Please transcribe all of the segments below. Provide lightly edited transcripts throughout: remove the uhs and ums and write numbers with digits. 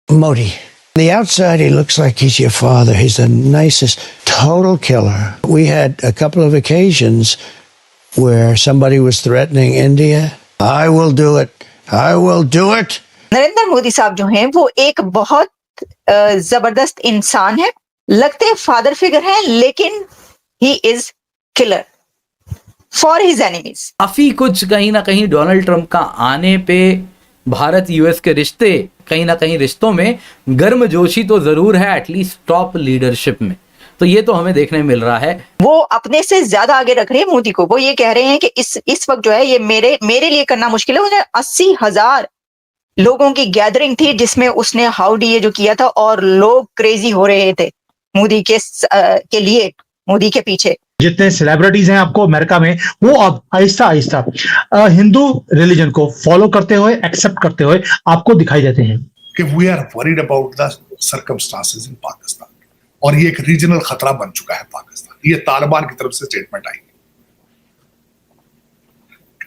Modi. The outside, he looks like he's your father. He's the nicest, total killer. We had a couple of occasions where somebody was threatening India. I will do it. I will do it. Narendra Modi साहब जो हैं वो एक बहुत जबरदस्त इंसान है, लगते हैं फादर फिगर हैं, लेकिन he is killer for his enemies. काफी कुछ कहीं ना कहीं डोनाल्ड ट्रंप का आने पे भारत यूएस के रिश्ते कहीं ना कहीं रिश्तों में गर्मजोशी तो जरूर है, एटलीस्ट टॉप लीडरशिप में। तो ये तो हमें देखने मिल रहा है। वो अपने से ज्यादा आगे रख रहे हैं मोदी को। वो ये कह रहे हैं कि इस वक्त जो है ये मेरे लिए करना मुश्किल है। उन्हें 80,000 लोगों की गैदरिंग थी जिसमें उसने हाउडी ये जो किया था, और लोग क्रेजी हो रहे थे मोदी के लिए, मोदी के पीछे। जितने सेलिब्रिटीज हैं आपको अमेरिका में, वो अब आहिस्ता आहिस्ता हिंदू रिलीजन को फॉलो करते हुए, एक्सेप्ट करते हुए आपको दिखाई देते हैं कि we are worried about the circumstances in Pakistan, और ये एक रीजनल खतरा बन चुका है पाकिस्तान। ये तालिबान की तरफ से स्टेटमेंट आई।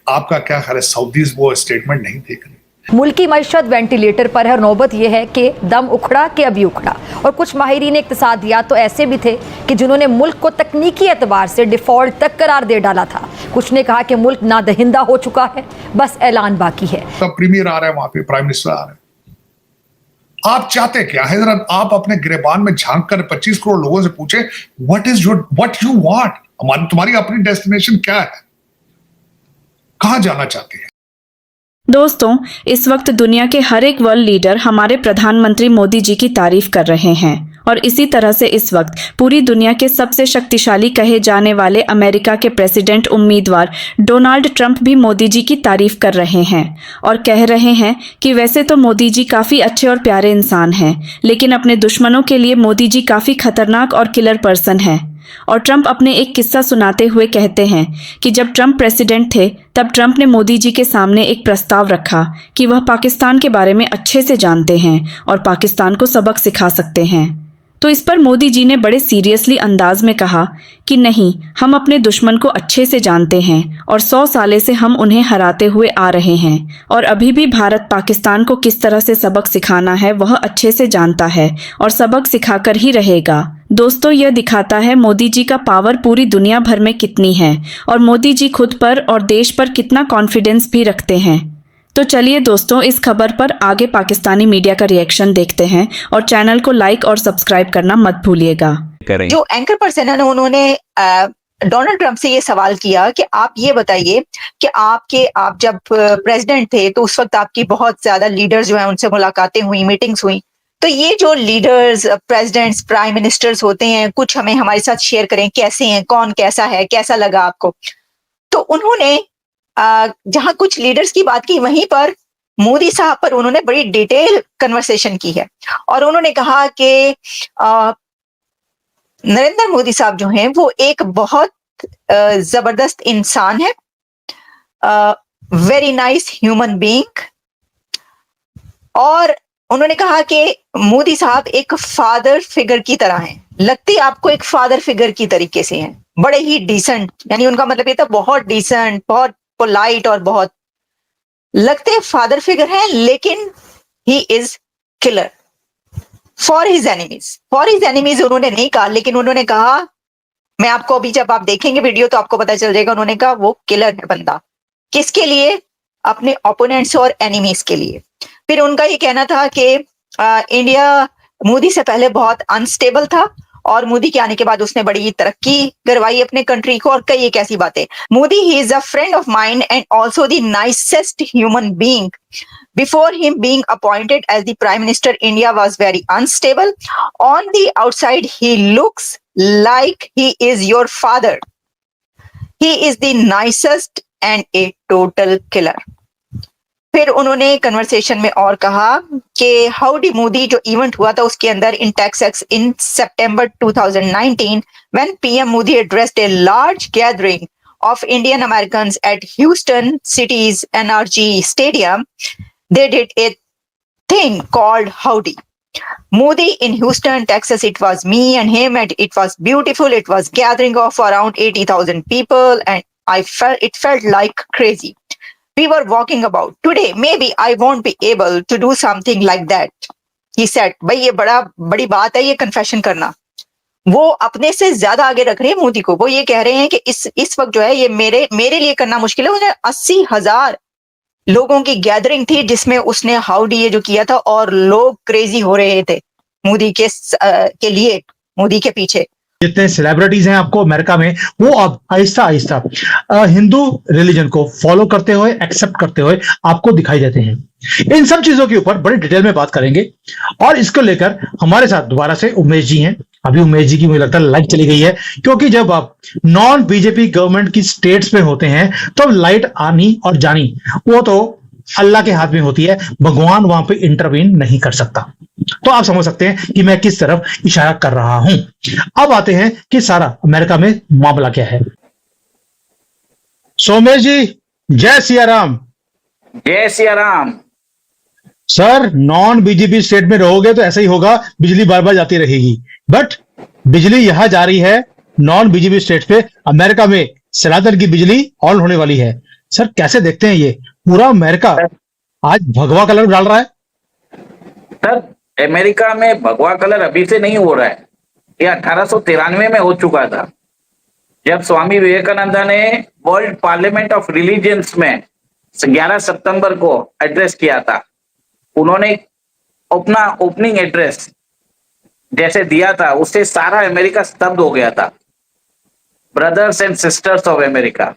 आपका क्या ख्याल है, सऊदीज वो स्टेटमेंट नहीं देख रहे? मुल्की मईशत वेंटिलेटर पर है और नौबत यह है कि दम उखड़ा कि अभी उखड़ा। और कुछ माहिरीन इक्तिसादियात तो ऐसे भी थे कि जिन्होंने मुल्क को तकनीकी एतबार से डिफॉल्ट तक करार दे डाला था। कुछ ने कहा कि मुल्क नादहिंदा हो चुका है, बस ऐलान बाकी है। तब प्रीमियर आ रहा है, वहां पे प्राइम मिनिस्टर आ रहे हैं। आप चाहते क्या है? जरा आप अपने गिरेबान में झांक कर 25 करोड़ लोगों से पूछे, व्हाट यू वांट? तुम्हारी अपनी डेस्टिनेशन क्या है? कहां जाना चाहते हैं? दोस्तों, इस वक्त दुनिया के हर एक वर्ल्ड लीडर हमारे प्रधानमंत्री मोदी जी की तारीफ कर रहे हैं, और इसी तरह से इस वक्त पूरी दुनिया के सबसे शक्तिशाली कहे जाने वाले अमेरिका के प्रेसिडेंट उम्मीदवार डोनाल्ड ट्रंप भी मोदी जी की तारीफ कर रहे हैं और कह रहे हैं कि वैसे तो मोदी जी काफ़ी अच्छे और प्यारे इंसान हैं, लेकिन अपने दुश्मनों के लिए मोदी जी काफ़ी खतरनाक और किलर पर्सन हैं। और ट्रंप अपने एक किस्सा सुनाते हुए कहते हैं कि जब ट्रंप प्रेसिडेंट थे तब ट्रंप ने मोदी जी के सामने एक प्रस्ताव रखा कि वह पाकिस्तान के बारे में अच्छे से जानते हैं और पाकिस्तान को सबक सिखा सकते हैं। तो इस पर मोदी जी ने बड़े सीरियसली अंदाज में कहा कि नहीं, हम अपने दुश्मन को अच्छे से जानते हैं और 100 साले से हम उन्हें हराते हुए आ रहे हैं, और अभी भी भारत पाकिस्तान को किस तरह से सबक सिखाना है वह अच्छे से जानता है और सबक सिखाकर ही रहेगा। दोस्तों, यह दिखाता है मोदी जी का पावर पूरी दुनिया भर में कितनी है और मोदी जी खुद पर और देश पर कितना कॉन्फिडेंस भी रखते हैं। तो चलिए दोस्तों, इस खबर पर आगे पाकिस्तानी मीडिया का रिएक्शन देखते हैं और चैनल को लाइक और सब्सक्राइब करना मत भूलिएगा। जो एंकर पर्सन है उन्होंने डोनाल्ड ट्रंप से ये सवाल किया कि आप ये बताइए कि आप जब प्रेसिडेंट थे तो उस वक्त आपकी बहुत ज्यादा लीडर्स जो है उनसे मुलाकातें हुई, मीटिंग्स हुई, तो ये जो लीडर्स, प्रेसिडेंट्स, प्राइम मिनिस्टर्स होते हैं, कुछ हमें हमारे साथ शेयर करें, कैसे हैं, कौन कैसा है, कैसा लगा आपको? तो उन्होंने जहां कुछ लीडर्स की बात की, वहीं पर मोदी साहब पर उन्होंने बड़ी डिटेल कन्वर्सेशन की है और उन्होंने कहा कि नरेंद्र मोदी साहब जो हैं वो एक बहुत जबरदस्त इंसान है, वेरी नाइस ह्यूमन बीइंग। और उन्होंने कहा कि मोदी साहब एक फादर फिगर की तरह हैं, लगते आपको एक फादर फिगर की तरीके से हैं, बड़े ही डिसेंट, यानी उनका मतलब ये था बहुत डिसेंट, बहुत पोलाइट और बहुत लगते फादर फिगर हैं, लेकिन he is killer for his enemies. For his enemies उन्होंने नहीं कहा, लेकिन उन्होंने कहा, मैं आपको अभी जब आप देखेंगे वीडियो तो आपको पता चल जाएगा, उन्होंने कहा वो किलर है बंदा। किसके लिए? अपने ओपोनेंट्स और एनिमीज के लिए। फिर उनका ये कहना था कि इंडिया मोदी से पहले बहुत अनस्टेबल था और मोदी के आने के बाद उसने बड़ी तरक्की करवाई अपने कंट्री को, और कई एक ऐसी बातें। Modi he is a friend of mine and also the nicest human being. Before him being appointed as the Prime Minister, India was very unstable. On the outside, he looks like he is your father. He is the nicest and a total killer. फिर उन्होंने conversation में और कहा कि howdy Modi जो event हुआ था उसके अंदर in Texas in September 2019, when PM Modi addressed a large gathering of Indian Americans at Houston City's NRG Stadium, they did a thing called Howdy. Modi in Houston, Texas, it was me and him, and it was beautiful. It was gathering of around 80,000 people, and it felt like crazy. We were walking about. Today, maybe I won't be able to do something like that. He said, भाई ये बड़ी बात है ये confession करना। वो अपने से ज्यादा आगे रख रहे हैं मोदी को। वो ये कह रहे हैं कि इस वक्त जो है ये मेरे लिए करना मुश्किल है। उन्हें 80,000 लोगों की गैदरिंग थी जिसमें उसने हाउडी ये जो किया था, और लोग क्रेजी हो रहे थे मोदी के लिए, मोदी के पीछे। जितने सेलिब्रिटीज हैं आपको अमेरिका में, वो अब आहिस्ता आहिस्ता हिंदू रिलीजन को फॉलो करते हुए, एक्सेप्ट करते हुए आपको दिखाई देते हैं। इन सब चीजों के ऊपर बड़ी डिटेल में बात करेंगे, और इसको लेकर हमारे साथ दोबारा से उमेश जी हैं। अभी उमेश जी की मुझे लगता है लाइट चली गई है, क्योंकि जब आप नॉन बीजेपी गवर्नमेंट की स्टेट्स में होते हैं तो लाइट आनी और जानी वो तो अल्लाह के हाथ में होती है, भगवान वहां पे इंटरवीन नहीं कर सकता। तो आप समझ सकते हैं कि मैं किस तरफ इशारा कर रहा हूं। अब आते हैं कि सारा अमेरिका में मामला क्या है। सोमेश जी, जय सिया राम। जय Siya Ram. Sir, non BJP state में रहोगे तो ऐसा ही होगा, बिजली बार बार जाती रहेगी। बट बिजली यहां जा रही है नॉन बीजेपी स्टेट पे, अमेरिका में सनातन की बिजली ऑन होने वाली है। सर, कैसे देखते हैं ये पूरा अमेरिका आज भगवा कलर डाल रहा है? सर, अमेरिका में भगवा कलर अभी से नहीं हो रहा है, ये 1893 में हो चुका था, जब स्वामी विवेकानंद ने वर्ल्ड पार्लियामेंट ऑफ रिलीजियंस में 11 सितंबर को एड्रेस किया था। उन्होंने अपना ओपनिंग एड्रेस जैसे दिया था, उससे सारा अमेरिका स्तब्ध हो गया था। Brothers and sisters of America.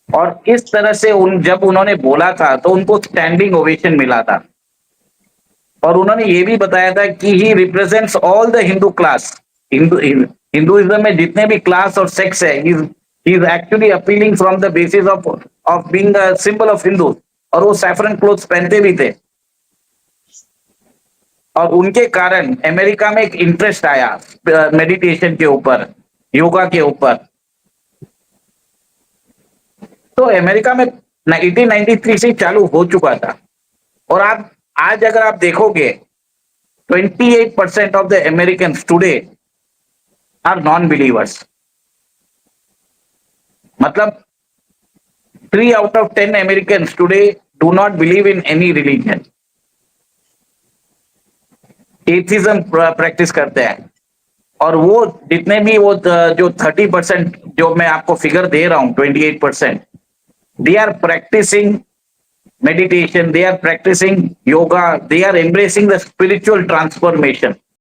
और इस तरह से जब उन्होंने बोला था तो उनको स्टैंडिंग ओवेशन मिला था। और उन्होंने ये भी बताया था कि ही represents all the Hindu class. Hinduism में जितने भी क्लास और सेक्स है, he is actually appealing from the basis of being a symbol of Hindu. और वो सैफरन क्लोथ्स पहनते भी थे। और उनके कारण अमेरिका में एक इंटरेस्ट आया मेडिटेशन के ऊपर, योगा के ऊपर। तो अमेरिका में 1893 से चालू हो चुका था। और आप आज अगर आप देखोगे 28% of the Americans today are non believers. मतलब 3 out of 10 Americans today do not believe in any religion. Atheism practice करते हैं। और वो जितने भी वो जो 30% जो मैं आपको फिगर दे रहा हूं, 28%, they are practicing meditation, they are practicing yoga, they are embracing the spiritual transformation.